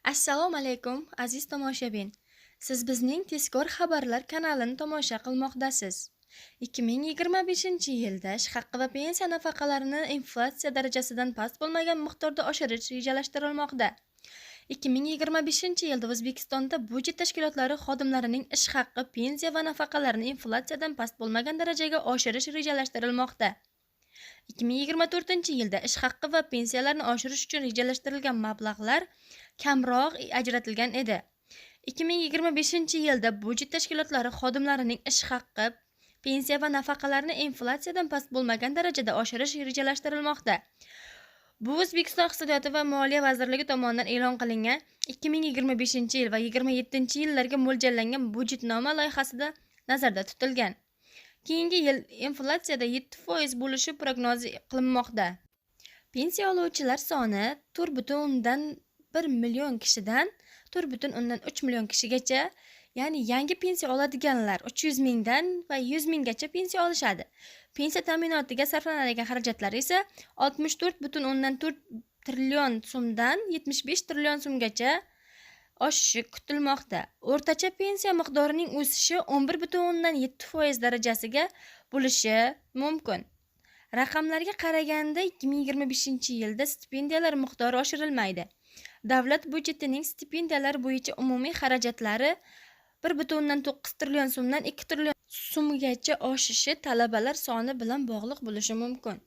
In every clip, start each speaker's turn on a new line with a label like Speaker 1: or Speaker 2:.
Speaker 1: Assalomu alaykum, aziz tomoshabin. Siz bizning Tezkor xabarlar kanalini tomosha qilmoqdasiz. 2025-yilda ish haqqi va pensiya nafaqalarini inflyatsiya darajasidan past bo'lmagan miqdorda oshirish rejalashtirilmoqda. 2025-yilda O'zbekistonda budjet tashkilotlari xodimlarining ish haqqi, pensiya va nafaqalarini inflyatsiyadan past bo'lmagan darajaga oshirish rejalashtirilmoqda. 2024-yilda ish haqqi va pensiyalarni oshirish uchun rejalashtirilgan mablag'lar kamroq ajratilgan edi. 2025-yilda budjet tashkilotlari xodimlarining ish haqqi, pensiya va nafaqalarini inflyatsiyadan past bo'lmagan darajada oshirish rejalashtirilmoqda. Bu O'zbekiston Iqtisodiyot va Moliya vazirligi tomonidan e'lon qilingan 2025-yil va 2027-yillarga mo'ljallangan budjetnoma loyihasida nazarda tutilgan. Keyingi yil inflyatsiyada 7% bo'lishi prognoz qilinmoqda. Pensiya oluvchilar soni 4,1 million kishidan 4,3 million kishigacha, ya'ni yangi pensiya oladiganlar 300 mingdan va 100 minggacha pensiya olishadi. Pensiya ta'minotiga sarflanadigan xarajatlar esa 64,4 trillion so'mdan 75 trillion so'mgacha oshishi kutilmoqda. O'rtacha pensiya miqdorining o'sishi 11,7% darajasiga bo'lishi mumkin. Raqamlarga qaraganda 2025-yilda stipendiyalar miqdori oshirilmaydi. Davlat budjetining stipendiyalar bo'yicha umumiy xarajatlari 1,9 trillion so'mdan 2 trillion so'mgacha oshishi talabalar soni bilan bog'liq bo'lishi mumkin.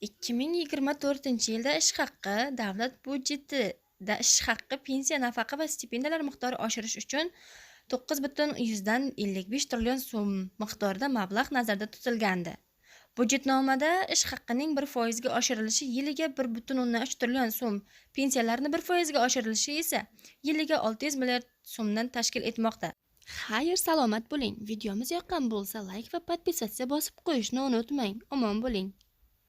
Speaker 1: 2024-yilda ish haqqi, davlat budjetida ish haqqi, pensiya, nafaqa va stipendiyalar miqdori oshirish uchun 9,55 trillion so'm miqdorida mablag' nazarda tutilgandi. Budjetnomada ish haqqining 1% ga oshirilishi yiliga 1,3 trillion so'm, pensiyalarni 1% ga oshirilishi esa yiliga 600 milliard so'mdan tashkil etmoqda. Xayr, salomat bo'ling. Videomiz yoqqan bo'lsa, like va podpisatsiya bosib qo'yishni unutmang. Omon bo'ling.